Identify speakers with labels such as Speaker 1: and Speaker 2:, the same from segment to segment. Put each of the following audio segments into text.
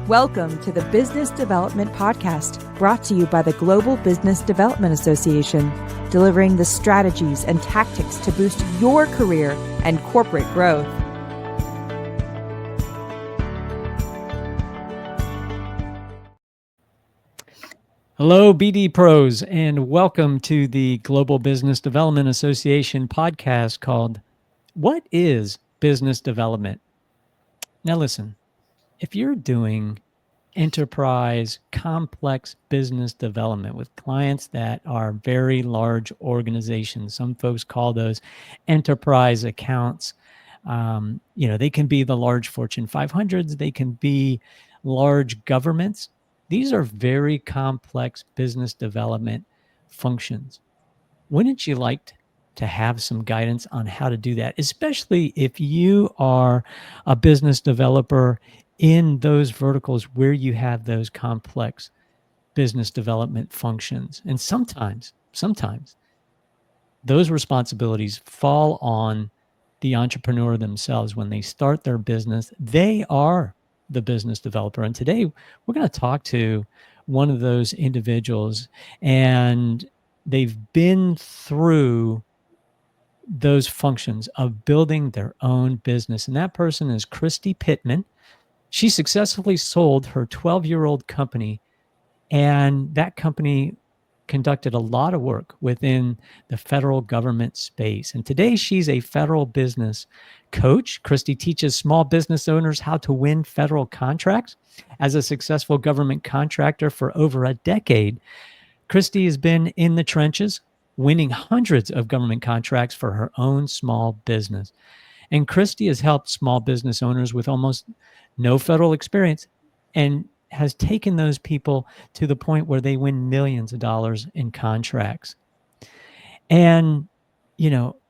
Speaker 1: Welcome to the Business Development Podcast, brought to you by the Global Business Development Association, delivering the strategies and tactics to boost your career and corporate growth.
Speaker 2: Hello, BD Pros, and welcome to the Global Business Development Association podcast called What is Business Development? Now listen, if you're doing enterprise, complex business development with clients that are very large organizations, some folks call those enterprise accounts. They can be the large Fortune 500s, they can be large governments. These are very complex business development functions. Wouldn't you like to have some guidance on how to do that, especially if you are a business developer in those verticals where you have those complex business development functions? And sometimes those responsibilities fall on the entrepreneur themselves. When they start their business, they are the business developer. And today we're going to talk to one of those individuals, and they've been through those functions of building their own business. And that person is Kristy Pittman. She successfully sold her 12-year-old company, and that company conducted a lot of work within the federal government space. And today she's a federal business coach. Kristy teaches small business owners how to win federal contracts. As a successful government contractor for over a decade, Kristy has been in the trenches, winning hundreds of government contracts for her own small business. And Kristy has helped small business owners with almost no federal experience and has taken those people to the point where they win millions of dollars in contracts. And,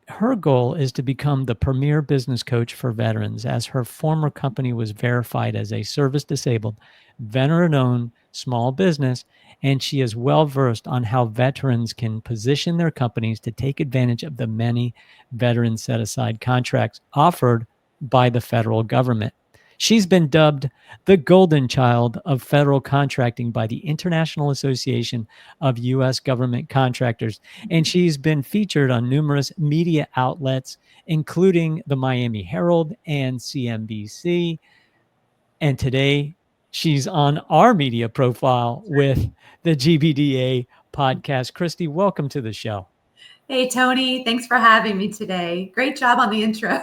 Speaker 2: her goal is to become the premier business coach for veterans, as her former company was verified as a service-disabled, veteran-owned small business, and she is well-versed on how veterans can position their companies to take advantage of the many veteran set-aside contracts offered by the federal government. She's been dubbed the golden child of federal contracting by the International Association of U.S. Government Contractors, and she's been featured on numerous media outlets, including the Miami Herald and CNBC. And today, she's on our media profile with the GBDA podcast. Kristy, welcome to the show.
Speaker 3: Hey, Tony. Thanks for having me today. Great job on the intro.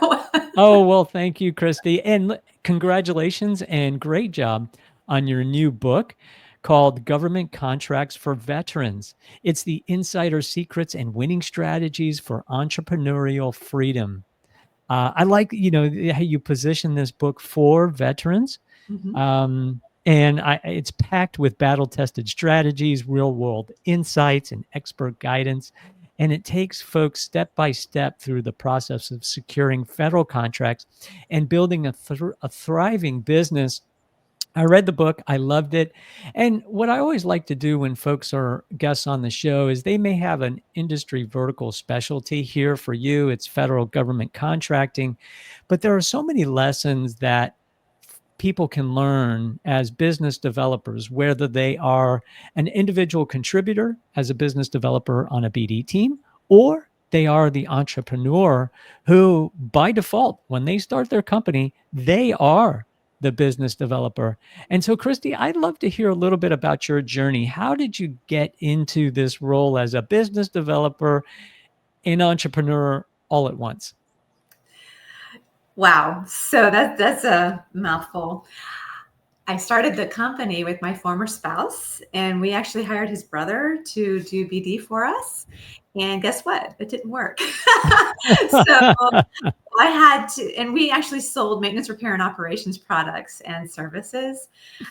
Speaker 2: Oh, well, thank you, Kristy. And congratulations and great job on your new book called Government Contracts for Veterans. It's the insider secrets and winning strategies for entrepreneurial freedom. I like, how you position this book for veterans.
Speaker 3: Mm-hmm.
Speaker 2: It's packed with battle-tested strategies, real-world insights, and expert guidance. And it takes folks step by step through the process of securing federal contracts and building a thriving business. I read the book. I loved it. And what I always like to do when folks are guests on the show is they may have an industry vertical specialty. Here for you, it's federal government contracting. But there are so many lessons that people can learn as business developers, whether they are an individual contributor as a business developer on a BD team, or they are the entrepreneur who, by default, when they start their company, they are the business developer. And so, Kristy, I'd love to hear a little bit about your journey. How did you get into this role as a business developer and entrepreneur all at once?
Speaker 3: Wow. So that's a mouthful. I started the company with my former spouse, and we actually hired his brother to do BD for us. And guess what? It didn't work. So I had to, and we actually sold maintenance, repair, and operations products and services.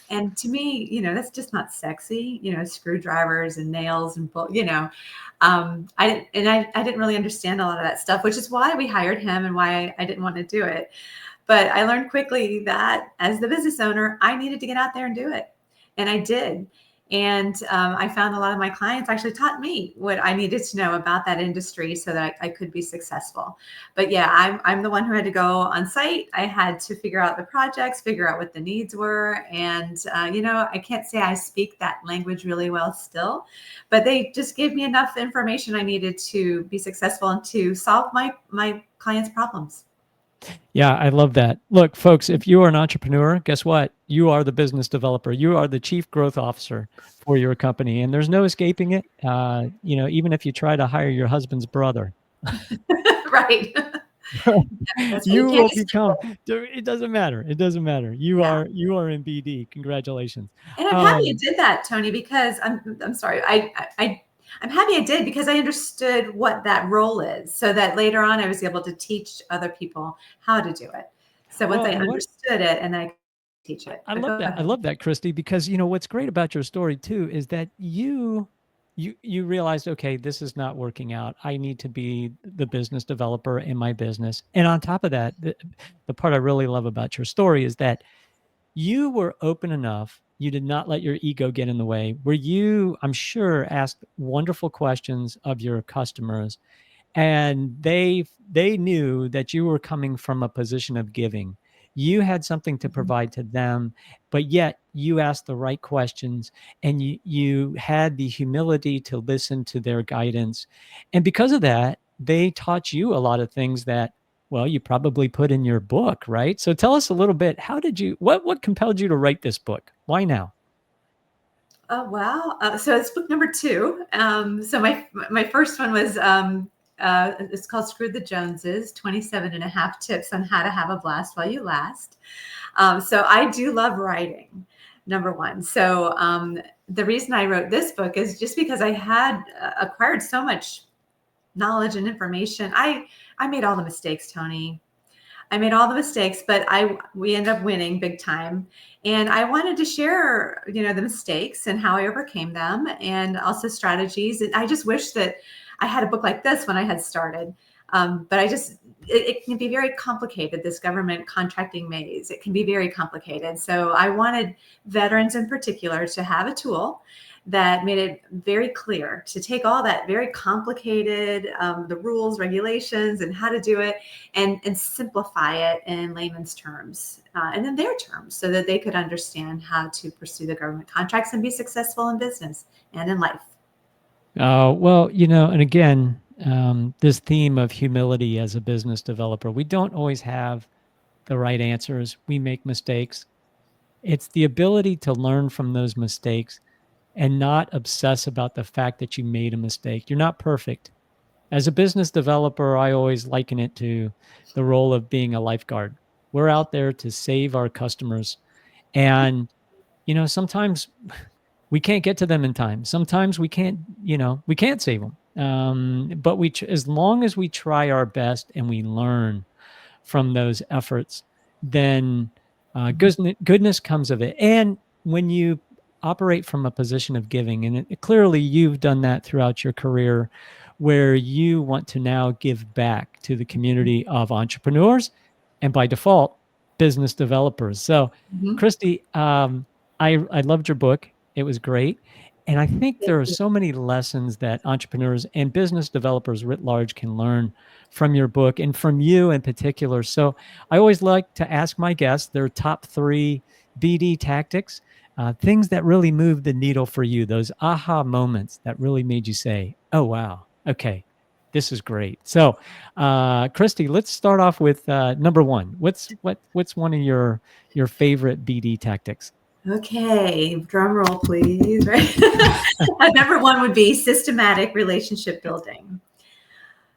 Speaker 3: And to me, that's just not sexy, screwdrivers and nails and, I didn't really understand a lot of that stuff, which is why we hired him and why I didn't want to do it. But I learned quickly that as the business owner, I needed to get out there and do it. And I did. And I found a lot of my clients actually taught me what I needed to know about that industry so that I could be successful. But yeah, I'm the one who had to go on site. I had to figure out the projects, figure out what the needs were. And, I can't say I speak that language really well still, but they just gave me enough information I needed to be successful and to solve my clients' problems.
Speaker 2: Yeah, I love that. Look, folks, if you are an entrepreneur, guess what? You are the business developer. You are the chief growth officer for your company, and there's no escaping it. Even if you try to hire your husband's brother,
Speaker 3: Right. That's what you
Speaker 2: you
Speaker 3: can't
Speaker 2: will
Speaker 3: just.
Speaker 2: become. It doesn't matter. It doesn't matter. You
Speaker 3: Yeah.
Speaker 2: are in BD. Congratulations.
Speaker 3: And I'm happy I did that, Tony, because I'm sorry. I'm happy I did because I understood what that role is, so that later on I was able to teach other people how to do it. So once
Speaker 2: Well,
Speaker 3: I
Speaker 2: and what
Speaker 3: understood it, and I could teach it.
Speaker 2: I
Speaker 3: But
Speaker 2: love
Speaker 3: go
Speaker 2: that. I
Speaker 3: ahead.
Speaker 2: love that, Kristy, because what's great about your story too is that you realized, okay, this is not working out. I need to be the business developer in my business. And on top of that, the part I really love about your story is that you were open enough. You did not let your ego get in the way. Where you, I'm sure, asked wonderful questions of your customers, and they knew that you were coming from a position of giving. You had something to
Speaker 3: Mhm.
Speaker 2: provide to them, but yet you asked the right questions, and you had the humility to listen to their guidance. And because of that, they taught you a lot of things that, well, you probably put in your book, right? So tell us a little bit, how did you, what compelled you to write this book? Why now?
Speaker 3: Oh, wow. So it's book number 2. So my first one was it's called Screw the Joneses, 27 and a half tips on how to have a blast while you last. So I do love writing, number one. So the reason I wrote this book is just because I had acquired so much knowledge and information. I made all the mistakes, Tony. I made all the mistakes, but we ended up winning big time. And I wanted to share, the mistakes and how I overcame them, and also strategies. And I just wish that I had a book like this when I had started. But it can be very complicated, this government contracting maze. It can be very complicated. So I wanted veterans in particular to have a tool that made it very clear to take all that very complicated, the rules, regulations, and how to do it, and simplify it in layman's terms, and in their terms, so that they could understand how to pursue the government contracts and be successful in business and in life.
Speaker 2: Well, and again, this theme of humility as a business developer, we don't always have the right answers. We make mistakes. It's the ability to learn from those mistakes and not obsess about the fact that you made a mistake. You're not perfect. As a business developer, I always liken it to the role of being a lifeguard. We're out there to save our customers. And, sometimes we can't get to them in time. Sometimes we can't save them. But as long as we try our best and we learn from those efforts, then
Speaker 3: Mhm.
Speaker 2: goodness comes of it. And when you operate from a position of giving, and clearly you've done that throughout your career, where you want to now give back to the community of entrepreneurs and by default, business developers. So,
Speaker 3: Mhm.
Speaker 2: Kristy, I loved your book. It was great. And I think
Speaker 3: Thank
Speaker 2: there are
Speaker 3: you.
Speaker 2: so many lessons that entrepreneurs and business developers writ large can learn from your book and from you in particular. So I always like to ask my guests their top 3 BD tactics, things that really move the needle for you, those aha moments that really made you say, oh, wow, okay, this is great. So, Kristy, let's start off with number 1. What's one of your favorite BD tactics?
Speaker 3: Okay, drum roll, please. Right. Number 1 would be systematic relationship building.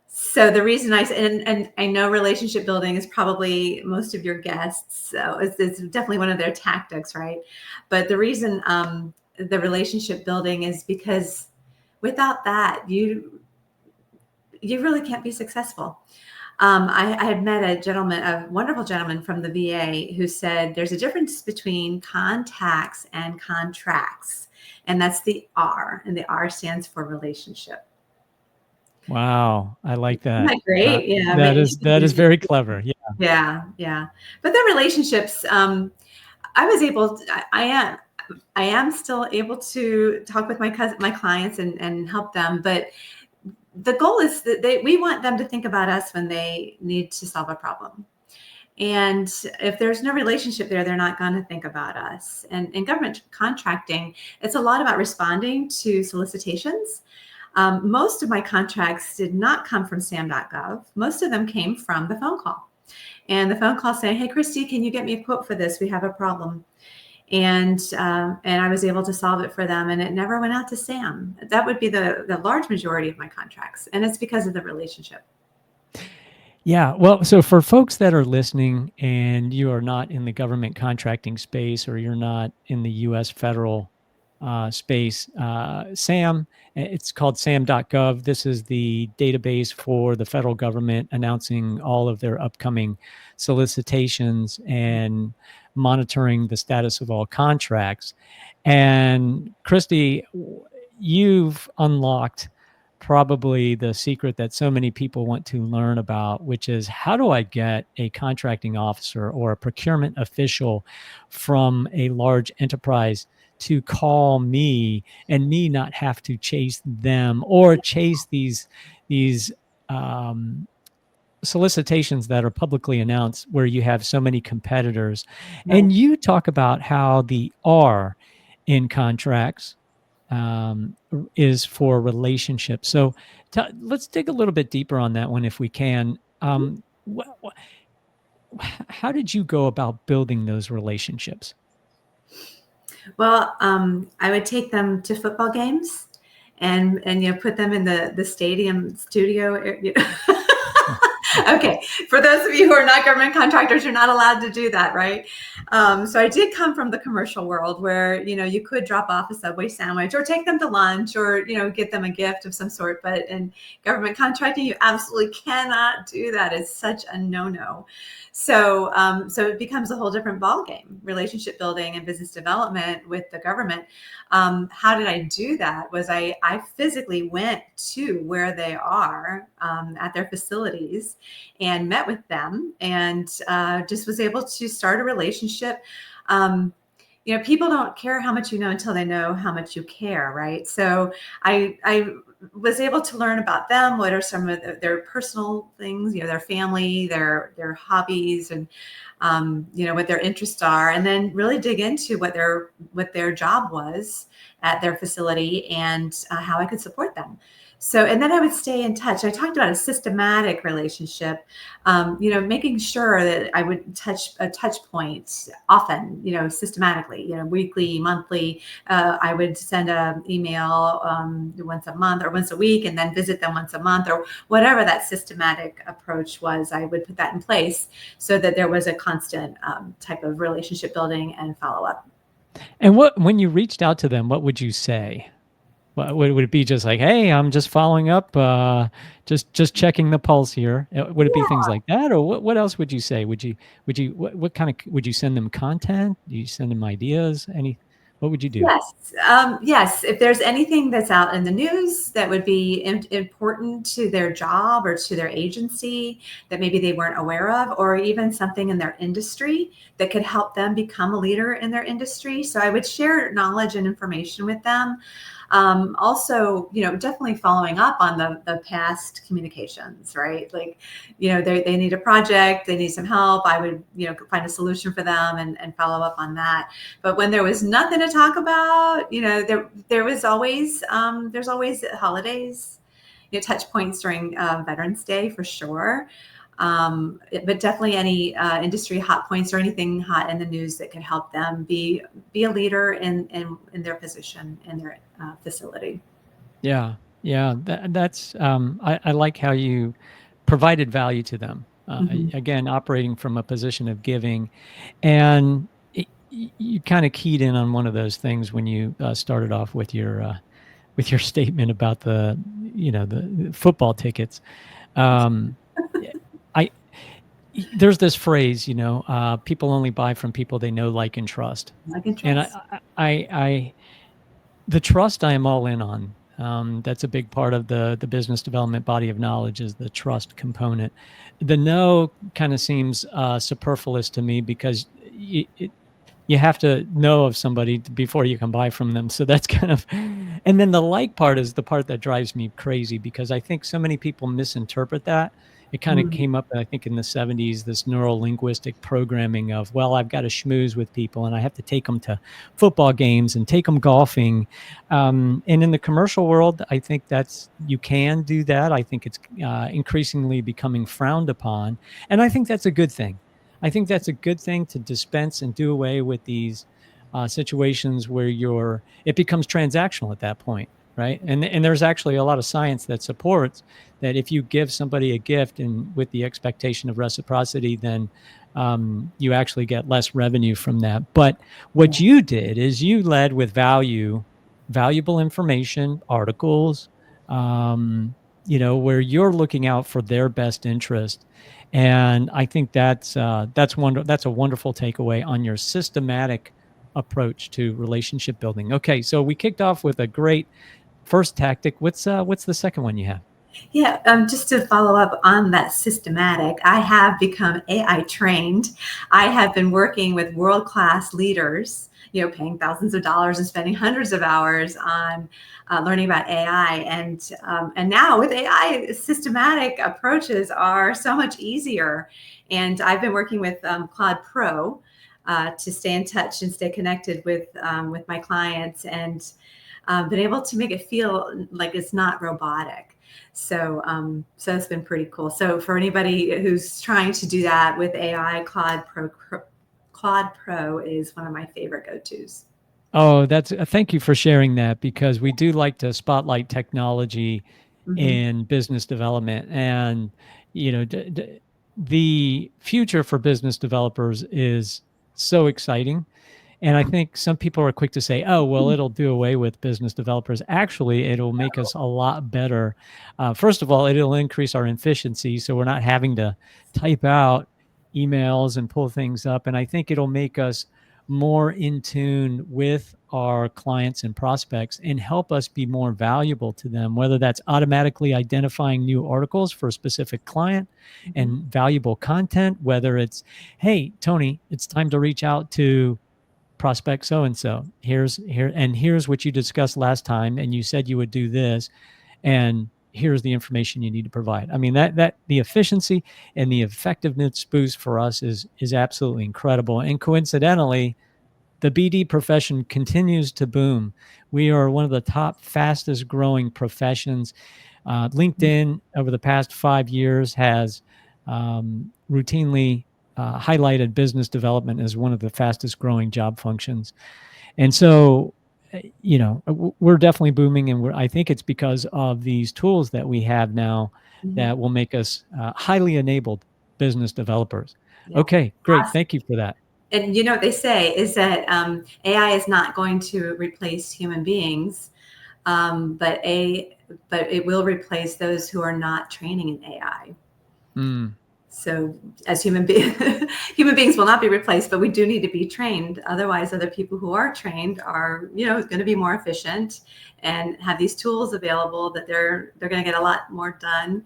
Speaker 3: So the reason and I know relationship building is probably most of your guests, so it's definitely one of their tactics, right? But the reason the relationship building is because without that, you really can't be successful. I had met a wonderful gentleman from the VA who said there's a difference between contacts and contracts, and that's the R, and the R stands for relationship.
Speaker 2: Wow, I like
Speaker 3: Isn't
Speaker 2: that.
Speaker 3: that great? Yeah, I
Speaker 2: That
Speaker 3: mean,
Speaker 2: is very clever. Yeah.
Speaker 3: yeah, yeah. But the relationships, I was able to, I am. I am still able to talk with my clients and help them, but the goal is that we want them to think about us when they need to solve a problem. And if there's no relationship there, they're not going to think about us. And in government contracting, it's a lot about responding to solicitations. Most of my contracts did not come from sam.gov. Most of them came from the phone call. And the phone call saying, hey, Kristy, can you get me a quote for this? We have a problem. And I was able to solve it for them. And it never went out to Sam. That would be the large majority of my contracts. And it's because of the relationship.
Speaker 2: Yeah. Well, so for folks that are listening and you are not in the government contracting space, or you're not in the U.S. federal space, SAM, it's called sam.gov. This is the database for the federal government announcing all of their upcoming solicitations and monitoring the status of all contracts. And Kristy, you've unlocked probably the secret that so many people want to learn about, which is, how do I get a contracting officer or a procurement official from a large enterprise to call me, and me not have to chase them or chase these solicitations that are publicly announced where you have so many competitors.
Speaker 3: Right.
Speaker 2: And you talk about how the R in contracts is for relationships. So let's dig a little bit deeper on that one if we can. How did you go about building those relationships?
Speaker 3: Well, I would take them to football games and put them in the stadium studio. Okay, for those of you who are not government contractors, you're not allowed to do that, right? So I did come from the commercial world where, you could drop off a Subway sandwich or take them to lunch or, get them a gift of some sort. But in government contracting, you absolutely cannot do that. It's such a no-no. So it becomes a whole different ballgame, relationship building and business development with the government. How did I do that? Was I physically went to where they are at their facilities and met with them and just was able to start a relationship. People don't care how much you know until they know how much you care, right? So I was able to learn about them. What are some of their personal things, their family, their hobbies, and what their interests are, and then really dig into what their job was at their facility and how I could support them. So, and then I would stay in touch. I talked about a systematic relationship, making sure that I would touch points often, systematically, weekly, monthly. I would send an email once a month or once a week, and then visit them once a month, or whatever that systematic approach was. I would put that in place so that there was a constant type of relationship building and follow up.
Speaker 2: And when you reached out to them, what would you say? Would it be just like, hey, I'm just following up, just checking the pulse here? Would it be things like that, or what else would you say? Would you what kind of, would you send them content? Do you send them ideas? What would you do?
Speaker 3: Yes. Yes. If there's anything that's out in the news that would be important to their job or to their agency that maybe they weren't aware of, or even something in their industry that could help them become a leader in their industry. So I would share knowledge and information with them. Also, definitely following up on the past communications, right? Like, they need a project, they need some help. I would, find a solution for them and follow up on that. But when there was nothing to talk about, there was always, there's always holidays, touch points during Veterans Day for sure. But definitely any industry hot points or anything hot in the news that could help them be a leader in their position in their facility.
Speaker 2: Yeah, that's I like how you provided value to them. Again, operating from a position of giving, and you kind of keyed in on one of those things when you started off with your statement about the football tickets. There's this phrase, people only buy from people they know, like, and trust. And I the trust I am all in on. That's a big part of the business development body of knowledge, is the trust component. The know kind of seems superfluous to me, because you have to know of somebody before you can buy from them. So that's kind of, and then the like part is the part that drives me crazy, because I think so many people misinterpret that. It kind of
Speaker 3: Mm,
Speaker 2: came up, I think, in the 70s, this neuro linguistic programming of, well, I've got to schmooze with people and I have to take them to football games and take them golfing. And in the commercial world, I think you can do that. I think it's increasingly becoming frowned upon. And I think that's a good thing. I think that's a good thing, to dispense and do away with these situations where it becomes transactional at that point, right? And there's actually a lot of science that supports that if you give somebody a gift and with the expectation of reciprocity, then you actually get less revenue from that. But what
Speaker 3: yeah.
Speaker 2: you did is you led with valuable information, articles, where you're looking out for their best interest. And I think that's a wonderful takeaway on your systematic approach to relationship building. Okay, so we kicked off with a great first tactic. What's the second one you have?
Speaker 3: Yeah, just to follow up on that systematic, I have become AI trained. I have been working with world-class leaders, paying thousands of dollars and spending hundreds of hours on learning about AI. And now with AI, systematic approaches are so much easier. And I've been working with Claude Pro to stay in touch and stay connected with my clients, and been able to make it feel like it's not robotic. So it's been pretty cool. So for anybody who's trying to do that with AI, Claude Pro is one of my favorite go-tos.
Speaker 2: Oh, thank you for sharing that, because we do like to spotlight technology
Speaker 3: Hmm.
Speaker 2: in business development. And the future for business developers is so exciting. And I think some people are quick to say, oh, well, it'll do away with business developers. Actually, it'll make us a lot better. First of all, it'll increase our efficiency, so we're not having to type out emails and pull things up. And I think it'll make us more in tune with our clients and prospects and help us be more valuable to them, whether that's automatically identifying new articles for a specific client
Speaker 3: Hmm.
Speaker 2: and valuable content, whether it's, hey, Tony, it's time to reach out to prospect so and so. Here's what you discussed last time, and you said you would do this, and here's the information you need to provide. I mean, that the efficiency and the effectiveness boost for us is absolutely incredible. And coincidentally, the BD profession continues to boom. We are one of the top fastest growing professions. LinkedIn over the past 5 years has routinely highlighted business development as one of the fastest growing job functions. And so, we're definitely booming, and I think it's because of these tools that we have now
Speaker 3: Hmm.
Speaker 2: that will make us highly enabled business developers.
Speaker 3: Yeah.
Speaker 2: Okay, great. Thank you for that.
Speaker 3: And what they say is that AI is not going to replace human beings, but it will replace those who are not training in AI.
Speaker 2: Mm.
Speaker 3: So as human beings will not be replaced, but we do need to be trained. Otherwise, other people who are trained are, going to be more efficient and have these tools available that they're going to get a lot more done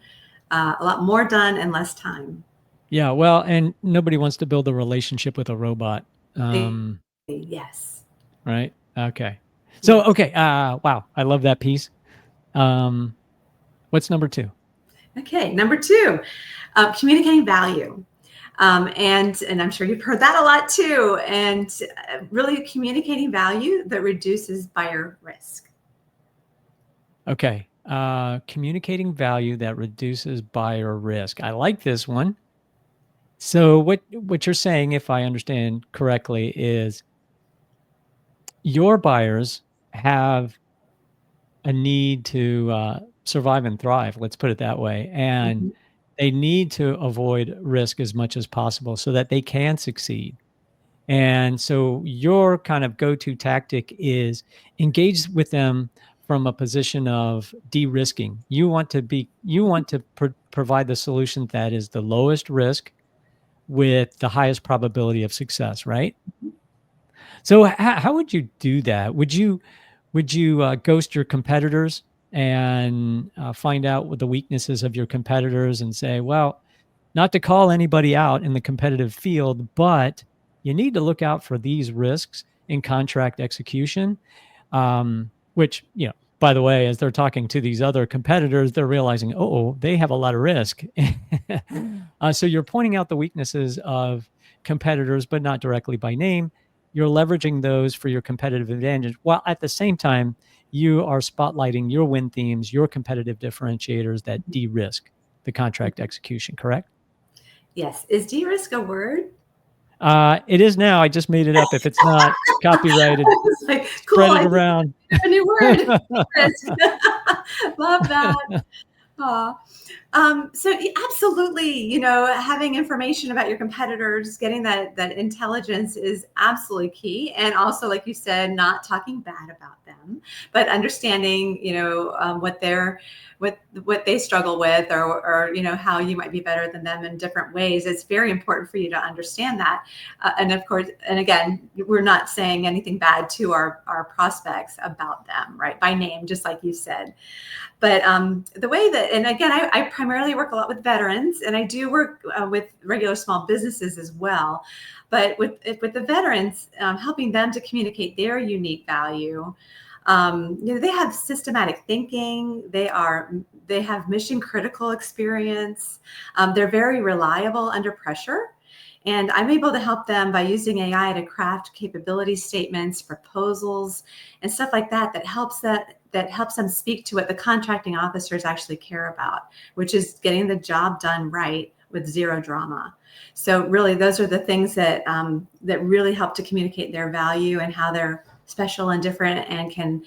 Speaker 3: in less time.
Speaker 2: Yeah, well, and nobody wants to build a relationship with a robot.
Speaker 3: Yes.
Speaker 2: Right? Okay. So,
Speaker 3: Yes.
Speaker 2: okay, wow, I love that piece. Um, what's number 2?
Speaker 3: Okay. Number 2, communicating value. And I'm sure you've heard that a lot too. And really communicating value that reduces buyer risk.
Speaker 2: Okay. Communicating value that reduces buyer risk. I like this one. So what you're saying, if I understand correctly, is your buyers have a need to survive and thrive, let's put it that way. And
Speaker 3: Mhm.
Speaker 2: they need to avoid risk as much as possible so that they can succeed. And so your kind of go-to tactic is engage with them from a position of de-risking. You want to provide the solution that is the lowest risk with the highest probability of success, right? So how would you do that? Would you ghost your competitors and find out what the weaknesses of your competitors and say, well, not to call anybody out in the competitive field, but you need to look out for these risks in contract execution, which, by the way, as they're talking to these other competitors, they're realizing, oh, they have a lot of risk. So you're pointing out the weaknesses of competitors, but not directly by name. You're leveraging those for your competitive advantage, while at the same time, you are spotlighting your win themes, your competitive differentiators that de-risk the contract execution, correct?
Speaker 3: Yes. Is de-risk a word?
Speaker 2: It is now. I just made it up. If it's not copyrighted,
Speaker 3: It's like,
Speaker 2: spread
Speaker 3: cool.
Speaker 2: it
Speaker 3: I just
Speaker 2: around.
Speaker 3: have a new word. De-risk. Love that. Aw. So absolutely, having information about your competitors, getting that intelligence is absolutely key. And also, like you said, not talking bad about them, but understanding, what they struggle with, or how you might be better than them in different ways. It's very important for you to understand that. And of course, and again, we're not saying anything bad to our prospects about them, right? By name, just like you said. But the way that, and again, I primarily work a lot with veterans, and I do work with regular small businesses as well. But with the veterans, helping them to communicate their unique value. They have systematic thinking. They have mission critical experience. They're very reliable under pressure. And I'm able to help them by using AI to craft capability statements, proposals, and stuff like that helps them speak to what the contracting officers actually care about, which is getting the job done right with zero drama. So really, those are the things that really help to communicate their value and how they're special and different and can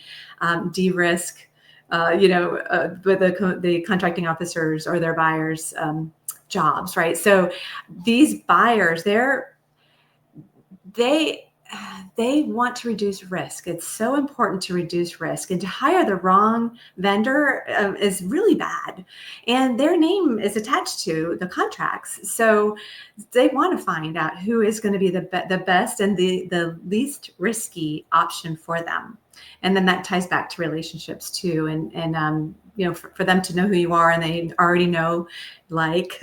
Speaker 3: de-risk, with the contracting officers or their buyers' jobs, right? So these buyers, they want to reduce risk. It's so important to reduce risk, and to hire the wrong vendor is really bad. And their name is attached to the contracts. So they want to find out who is going to be the best and the least risky option for them. And then that ties back to relationships too. And for them to know who you are, and they already know, like,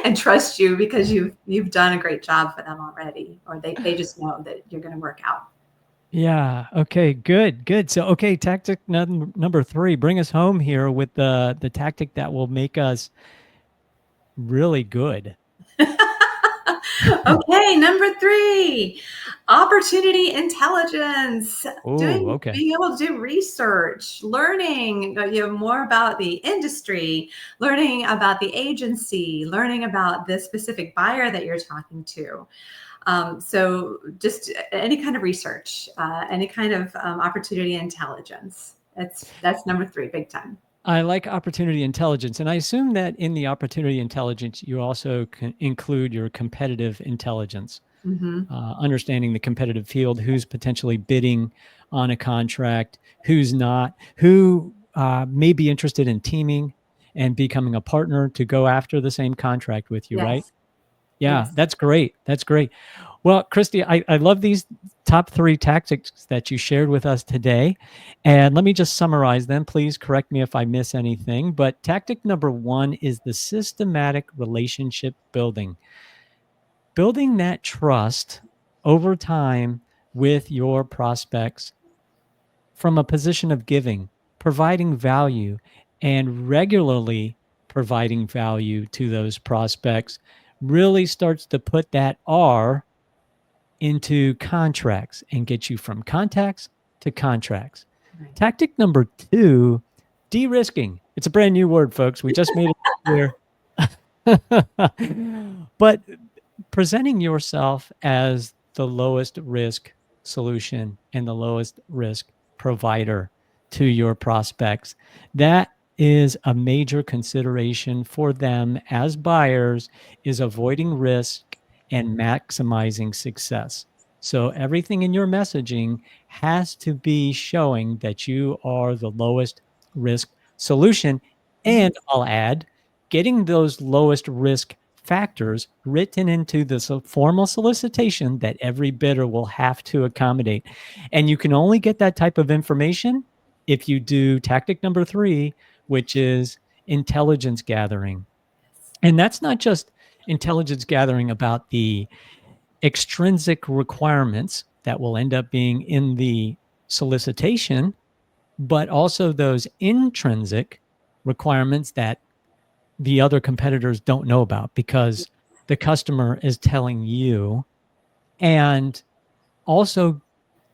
Speaker 3: and trust you because you've done a great job for them already, or they just know that you're going to work out.
Speaker 2: Yeah. Okay. Good. So, okay, tactic number 3. Bring us home here with the tactic that will make us really good.
Speaker 3: Okay, number 3, opportunity intelligence.
Speaker 2: Oh, okay.
Speaker 3: Being able to do research, learning more about the industry, learning about the agency, learning about the specific buyer that you're talking to. So just any kind of research, any kind of opportunity intelligence. That's number 3, big time.
Speaker 2: I like opportunity intelligence, and I assume that in the opportunity intelligence, you also include your competitive intelligence, understanding the competitive field, who's potentially bidding on a contract, who's not, who may be interested in teaming and becoming a partner to go after the same contract with you,
Speaker 3: Yes.
Speaker 2: right? Yeah,
Speaker 3: Yes.
Speaker 2: that's great. That's great. Well, Kristy, I love these top 3 tactics that you shared with us today. And let me just summarize them. Please correct me if I miss anything. But tactic number 1 is the systematic relationship building. Building that trust over time with your prospects from a position of giving, providing value, and regularly providing value to those prospects really starts to put that R into contracts and get you from contacts to contracts.
Speaker 3: Right.
Speaker 2: Tactic number 2, de-risking. It's a brand new word, folks. We just made it clear. But presenting yourself as the lowest risk solution and the lowest risk provider to your prospects, that is a major consideration for them as buyers, is avoiding risk and maximizing success. So everything in your messaging has to be showing that you are the lowest risk solution. And I'll add, getting those lowest risk factors written into the formal solicitation that every bidder will have to accommodate. And you can only get that type of information if you do tactic number 3, which is intelligence gathering. And that's not just intelligence gathering about the extrinsic requirements that will end up being in the solicitation, but also those intrinsic requirements that the other competitors don't know about because the customer is telling you, and also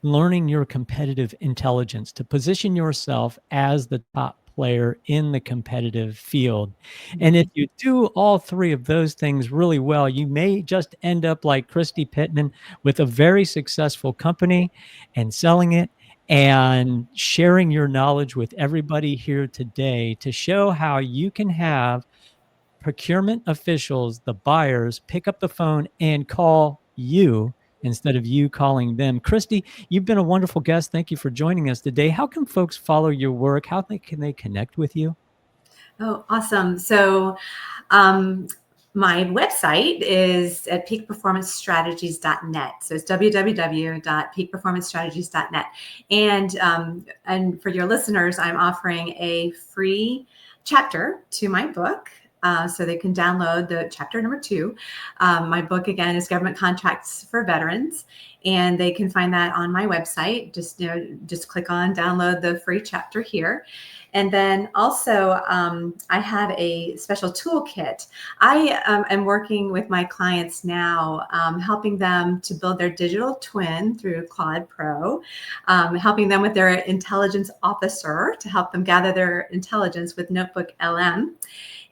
Speaker 2: learning your competitive intelligence to position yourself as the top player in the competitive field. And if you do all three of those things really well, you may just end up like Kristy Pittman with a very successful company and selling it and sharing your knowledge with everybody here today to show how you can have procurement officials, the buyers, pick up the phone and call you instead of you calling them. Kristy, you've been a wonderful guest. Thank you for joining us today. How can folks follow your work? How can they connect with you?
Speaker 3: Oh, awesome. So my website is at peakperformancestrategies.net. So it's www.peakperformancestrategies.net. And for your listeners, I'm offering a free chapter to my book. So they can download the chapter number 2. My book, again, is Government Contracts for Veterans, and they can find that on my website. Just click on download the free chapter here. And then also, I have a special toolkit. I am working with my clients now, helping them to build their digital twin through Claude Pro, helping them with their intelligence officer to help them gather their intelligence with Notebook LM.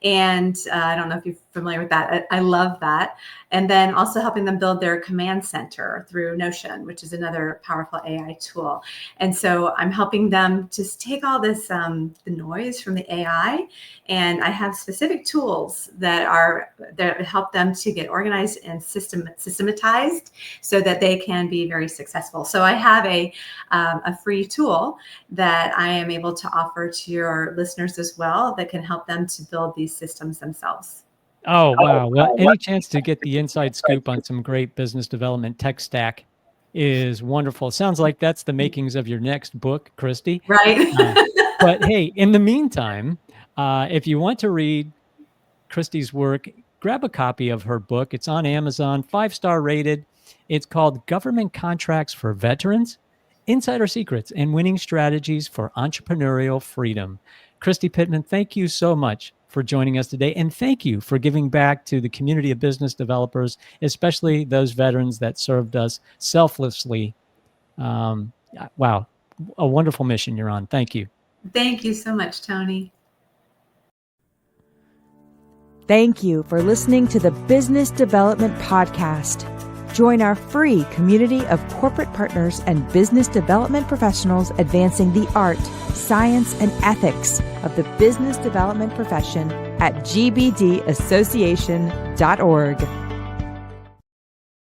Speaker 3: And I don't know if you're familiar with that. I love that. And then also helping them build their command center through Notion, which is another powerful AI tool. And so I'm helping them just take all this, the noise from the AI. And I have specific tools that help them to get organized and systematized so that they can be very successful. So I have a free tool that I am able to offer to your listeners as well that can help them to build these systems themselves.
Speaker 2: Oh, wow. Well, any chance to get the inside scoop on some great business development tech stack is wonderful. Sounds like that's the makings of your next book, Kristy.
Speaker 3: Right.
Speaker 2: But hey, in the meantime, if you want to read Kristy's work, grab a copy of her book. It's on Amazon, 5-star rated. It's called Government Contracts for Veterans, Insider Secrets and Winning Strategies for Entrepreneurial Freedom. Kristy Pittman, thank you so much for joining us today. And thank you for giving back to the community of business developers, especially those veterans that served us selflessly. Wow, a wonderful mission you're on. Thank you.
Speaker 3: Thank you so much, Tony.
Speaker 1: Thank you for listening to the Business Development Podcast. Join our free community of corporate partners and business development professionals advancing the art, science, and ethics of the business development profession at gbdassociation.org.